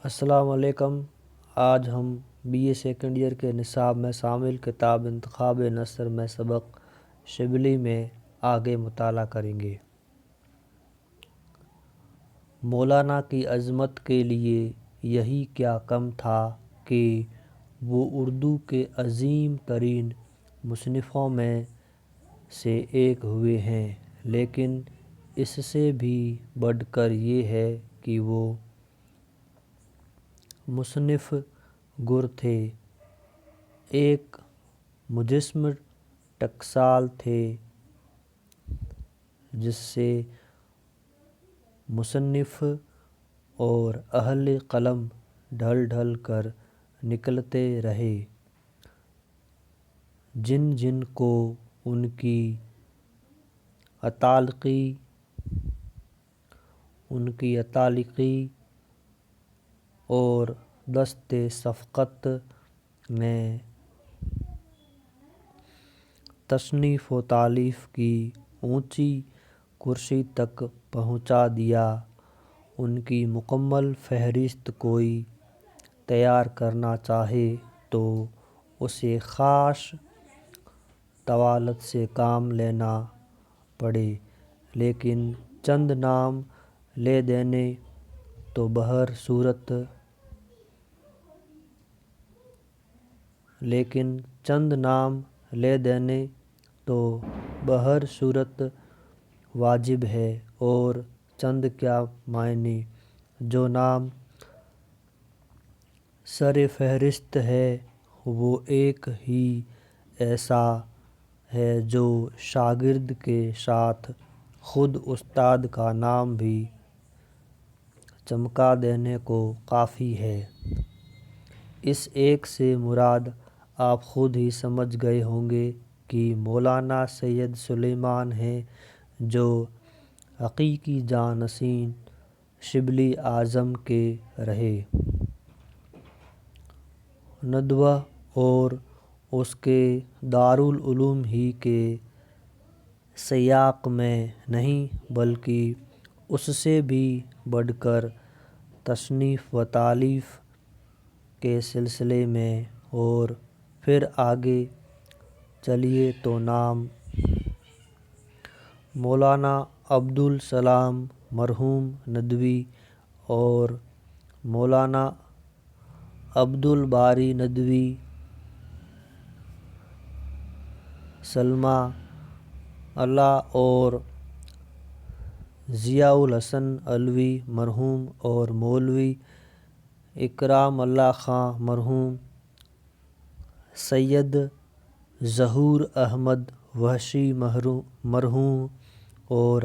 السلام علیکم۔ آج ہم بی اے سیکنڈ ایئر کے نصاب میں شامل کتاب انتخاب نثر میں سبق شبلی میں آگے مطالعہ کریں گے۔ مولانا کی عظمت کے لیے یہی کیا کم تھا کہ وہ اردو کے عظیم ترین مصنفوں میں سے ایک ہوئے ہیں، لیکن اس سے بھی بڑھ کر یہ ہے کہ وہ مصنف گر تھے، ایک مجسم ٹکسال تھے جس سے مصنف اور اہل قلم ڈھل ڈھل کر نکلتے رہے، جن جن کو ان کی عطالقی اور دست شفقت نے تصنیف و تالیف کی اونچی کرسی تک پہنچا دیا، ان کی مکمل فہرست کوئی تیار کرنا چاہے تو اسے خاص طوالت سے کام لینا پڑے، لیکن چند نام لے دینے تو بہر صورت واجب ہے، اور چند کیا معنی، جو نام سر فہرست ہے وہ ایک ہی ایسا ہے جو شاگرد کے ساتھ خود استاد کا نام بھی چمکا دینے کو کافی ہے۔ اس ایک سے مراد آپ خود ہی سمجھ گئے ہوں گے کہ مولانا سید سلیمان ہیں، جو حقیقی جانشین شبلی اعظم کے رہے۔ ندوہ اور اس کے دارالعلوم ہی کے سیاق میں نہیں بلکہ اس سے بھی بڑھ کر تصنیف و تالیف کے سلسلے میں، اور پھر آگے چلیے تو نام مولانا عبدالسلام مرحوم ندوی اور مولانا عبدالباری ندوی، سلمہ اللہ اور ضیاء الحسن علوی مرحوم، اور مولوی اکرام اللہ خاں مرحوم، سید ظہور احمد وحشی مرحوم، اور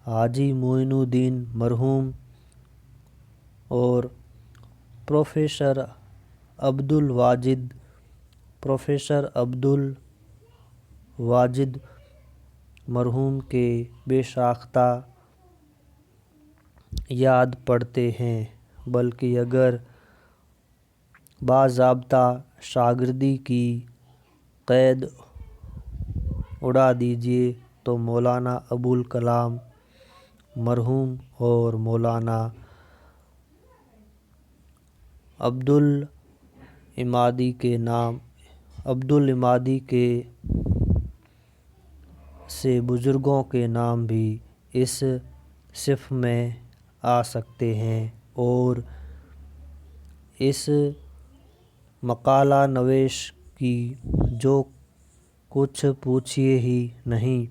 حاجی معین الدین مرحوم، اور پروفیسر عبدالواجد مرحوم کے بے ساختہ یاد پڑتے ہیں، بلکہ اگر باضابطہ شاگردی کی قید اڑا دیجیے تو مولانا ابوالکلام مرحوم اور مولانا عبدالعمادی کے سے بزرگوں کے نام بھی اس صف میں آ سکتے ہیں، اور اس مقالہ نویس کی جو کچھ پوچھیے ہی نہیں۔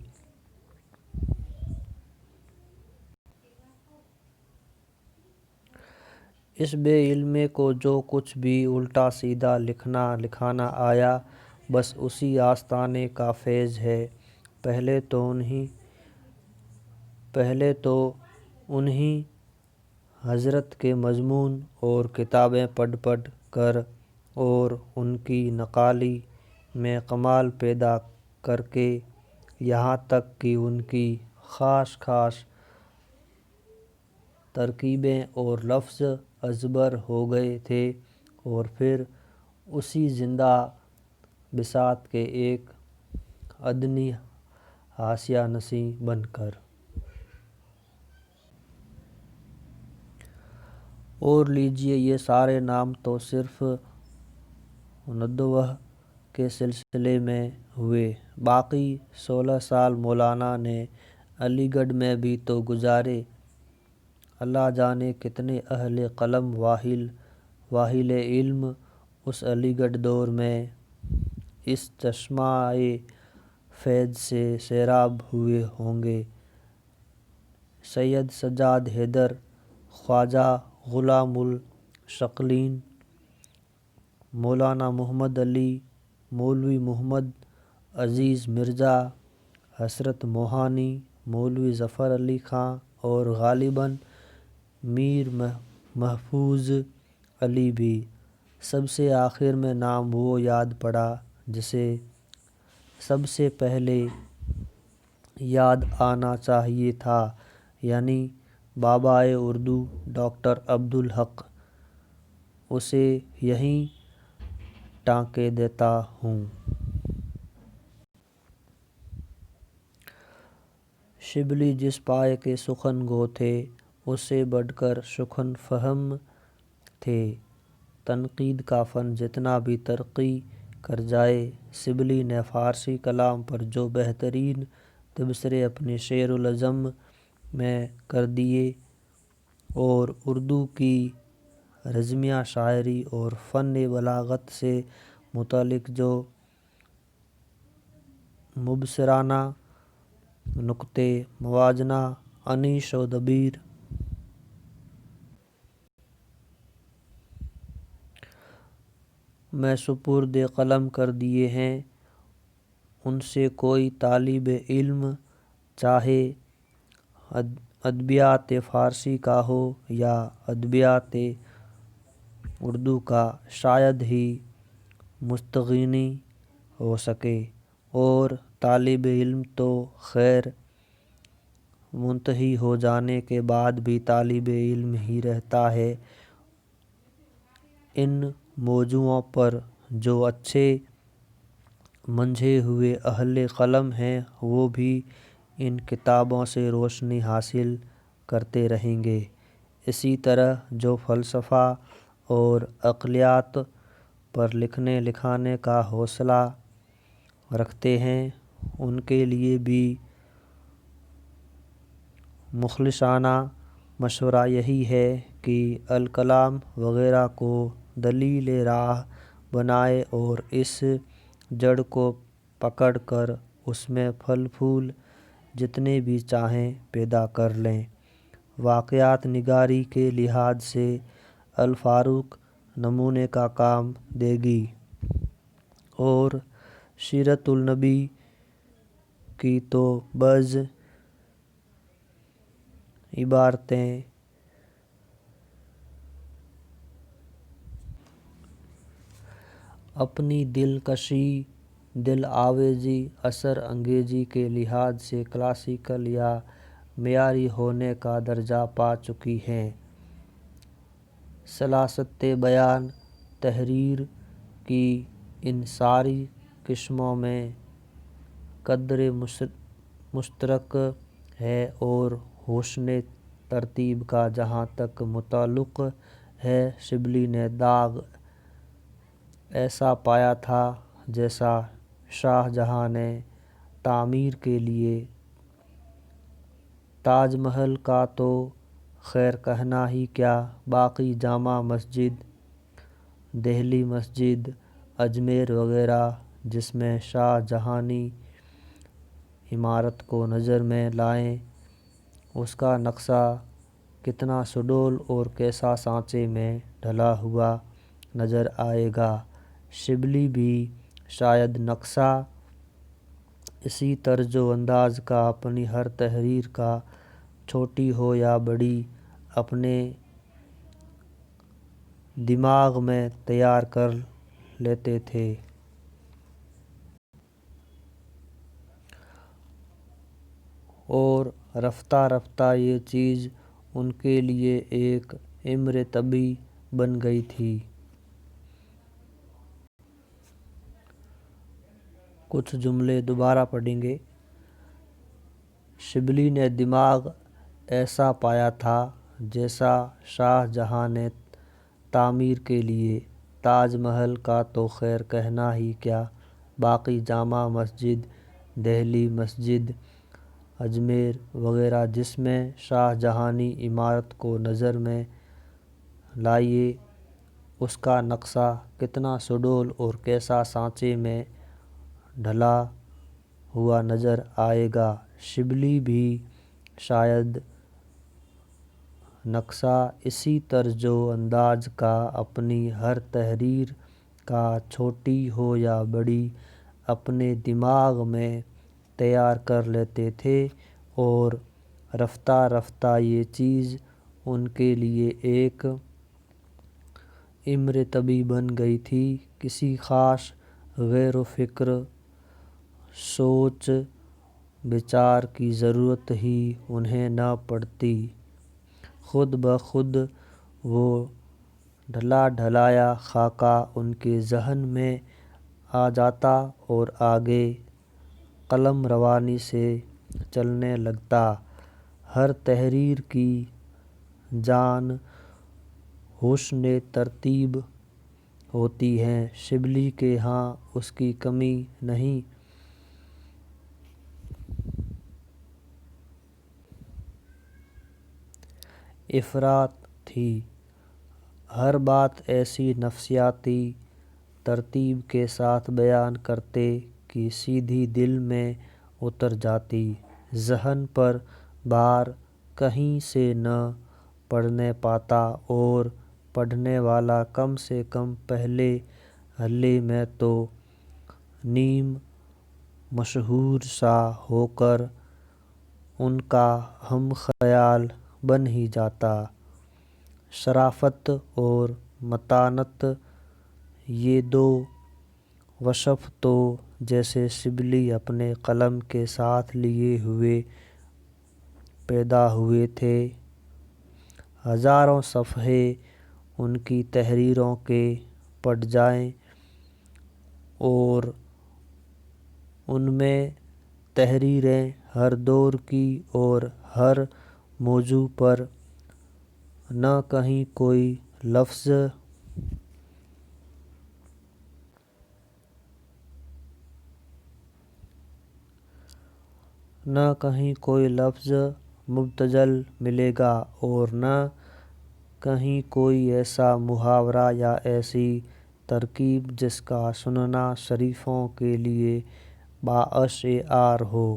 اس بے علمے کو جو کچھ بھی الٹا سیدھا لکھانا آیا، بس اسی آستانے کا فیض ہے۔ پہلے تو انہی حضرات کے مضمون اور کتابیں پڑھ کر اور ان کی نقالی میں کمال پیدا کر کے، یہاں تک کہ ان کی خاص ترکیبیں اور لفظ ازبر ہو گئے تھے، اور پھر اسی زندہ بساط کے ایک ادنی حاشیہ نشین بن کر اور لیجئے یہ سارے نام تو صرف ندوہ کے سلسلے میں ہوئے، باقی 16 سال مولانا نے علی گڑھ میں بھی تو گزارے۔ اللہ جانے کتنے اہل قلم واہل علم اس علی گڑھ دور میں اس چشمہ فیض سے سیراب ہوئے ہوں گے۔ سید سجاد حیدر، خواجہ غلام الشکلین، مولانا محمد علی، مولوی محمد عزیز مرزا، حضرت موہانی، مولوی ظفر علی خاں اور غالباً میر محفوظ علی بھی۔ سب سے آخر میں نام وہ یاد پڑا جسے سب سے پہلے یاد آنا چاہیے تھا، یعنی بابائے اردو ڈاکٹر عبدالحق۔ اسے یہیں ٹانکے دیتا ہوں۔ شبلی جس پائے کے سخن گو تھے، اس سے بڑھ کر سخن فہم تھے۔ تنقید کا فن جتنا بھی ترقی کر جائے، شبلی نے فارسی کلام پر جو بہترین تبصرے اپنے شعر و نظم میں کر دیے اور اردو کی رزمیہ شاعری اور فن بلاغت سے متعلق جو مبصرانہ نکتے، موازنہ، انیش و دبیر میں سپرد قلم کر دیے ہیں، ان سے کوئی طالب علم چاہے ادبیات فارسی کا ہو یا ادبیات اردو کا، شاید ہی مستغنی ہو سکے، اور طالب علم تو خیر منتہی ہو جانے کے بعد بھی طالب علم ہی رہتا ہے۔ ان موضوعوں پر جو اچھے منجھے ہوئے اہل قلم ہیں وہ بھی ان کتابوں سے روشنی حاصل کرتے رہیں گے۔ اسی طرح جو فلسفہ اور عقلیات پر لکھنے لکھانے کا حوصلہ رکھتے ہیں، ان کے لیے بھی مخلصانہ مشورہ یہی ہے کہ الکلام وغیرہ کو دلیل راہ بنائیں اور اس جڑ کو پکڑ کر اس میں پھل پھول جتنے بھی چاہیں پیدا کر لیں۔ واقعات نگاری کے لحاظ سے الفاروق نمونے کا کام دے گی اور سیرت النبی کی تو بعض عبارتیں اپنی دلکشی، دل آویزی، اثر انگیزی کے لحاظ سے کلاسیکل یا معیاری ہونے کا درجہ پا چکی ہیں۔ سلاست بیان، تحریر کی ان ساری قسموں میں قدر مشترک ہے، اور حسن ترتیب کا جہاں تک تعلق ہے، شبلی نے داغ ایسا پایا تھا جیسا شاہ جہاں نے تعمیر کے لیے تاج محل کا تو خیر کہنا ہی کیا، باقی جامع مسجد، دہلی مسجد، اجمیر وغیرہ جس میں شاہ جہانی عمارت کو نظر میں لائیں، اس کا نقشہ کتنا سڈول اور کیسا سانچے میں ڈھلا ہوا نظر آئے گا۔ شبلی بھی شاید نقشہ اسی طرز و انداز کا اپنی ہر تحریر کا، چھوٹی ہو یا بڑی، اپنے دماغ میں تیار کر لیتے تھے۔ اور رفتہ رفتہ یہ چیز ان کے لیے ایک امر طبیعی بن گئی تھی۔ کچھ جملے دوبارہ پڑھیں گے۔ شبلی نے دماغ ایسا پایا تھا جیسا شاہ جہاں نے تعمیر کے لیے تاج محل کا تو خیر کہنا ہی کیا، باقی جامع مسجد، دہلی مسجد، اجمیر وغیرہ جس میں شاہ جہانی عمارت کو نظر میں لائیے، اس کا نقشہ کتنا سڈول اور کیسا سانچے میں ڈھلا ہوا نظر آئے گا۔ شبلی بھی شاید نقشہ اسی طرز و انداز کا اپنی ہر تحریر کا، چھوٹی ہو یا بڑی، اپنے دماغ میں تیار کر لیتے تھے، اور رفتہ رفتہ یہ چیز ان کے لیے ایک امرتبی بن گئی تھی۔ کسی خاص غور و فکر، سوچ بچار کی ضرورت ہی انہیں نہ پڑتی، خود بخود وہ ڈھلا ڈھلایا خاکہ ان کے ذہن میں آ جاتا اور آگے قلم روانی سے چلنے لگتا۔ ہر تحریر کی جان حسن ترتیب ہوتی ہے، شبلی کے ہاں اس کی کمی نہیں۔ افراط تھی، ہر بات ایسی نفسیاتی ترتیب کے ساتھ بیان کرتے کہ سیدھی دل میں اتر جاتی، ذہن پر بار کہیں سے نہ پڑنے پاتا، اور پڑھنے والا کم سے کم پہلے ہلے میں تو نیم مشہور سا ہو کر ان کا ہم خیال بن ہی جاتا۔ شرافت اور متانت، یہ دو وصف تو جیسے شبلی اپنے قلم کے ساتھ لیے ہوئے پیدا ہوئے تھے۔ ہزاروں صفحے ان کی تحریروں کے پڑھ جائیں اور ان میں تحریریں ہر دور کی اور ہر موضوع پر نہ کہیں کوئی لفظ مبتذل ملے گا، اور نہ کہیں کوئی ایسا محاورہ یا ایسی ترکیب جس کا سننا شریفوں کے لیے باعث عار ہو۔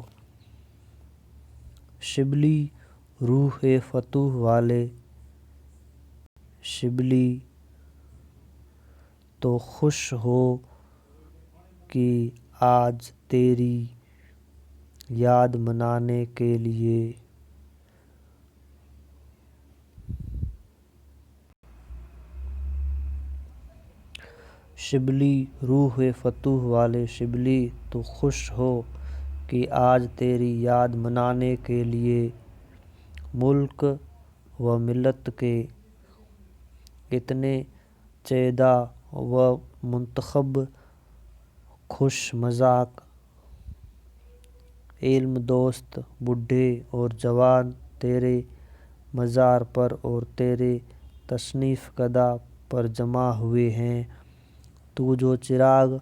شبلی روح فتوح والے، شبلی تو خوش ہو کہ آج تیری یاد منانے کے لیے شبلی روح فتوح والے، شبلی تو خوش ہو کہ آج تیری یاد منانے کے لیے ملک و ملت کے اتنے چیدہ و منتخب خوش مذاق علم دوست بوڑھے اور جوان تیرے مزار پر اور تیرے تصنیف کدہ پر جمع ہوئے ہیں۔ تو جو چراغ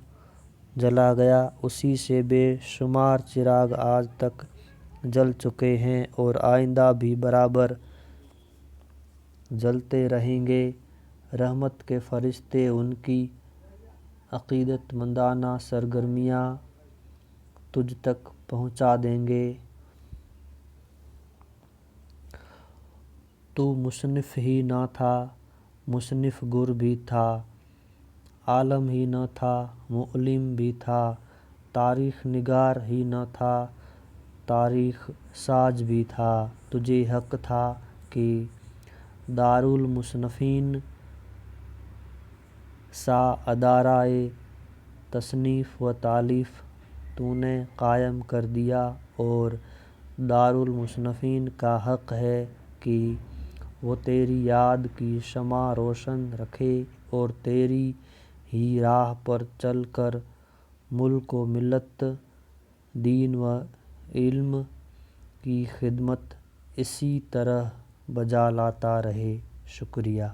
جلا گیا، اسی سے بے شمار چراغ آج تک جل چکے ہیں اور آئندہ بھی برابر جلتے رہیں گے۔ رحمت کے فرشتے ان کی عقیدت مندانہ سرگرمیاں تجھ تک پہنچا دیں گے۔ تو مصنف ہی نہ تھا، مصنف گر بھی تھا، عالم ہی نہ تھا، معلم بھی تھا، تاریخ نگار ہی نہ تھا، تاریخ ساز بھی تھا۔ تجھے حق تھا کہ دارالمصنفین سا ادارۂ تصنیف و تالیف تو نے قائم کر دیا، اور دارالمصنفین کا حق ہے کہ وہ تیری یاد کی شمع روشن رکھے اور تیری ہی راہ پر چل کر ملک و ملت، دین و علم کی خدمت اسی طرح بجا لاتا رہے۔ شکریہ۔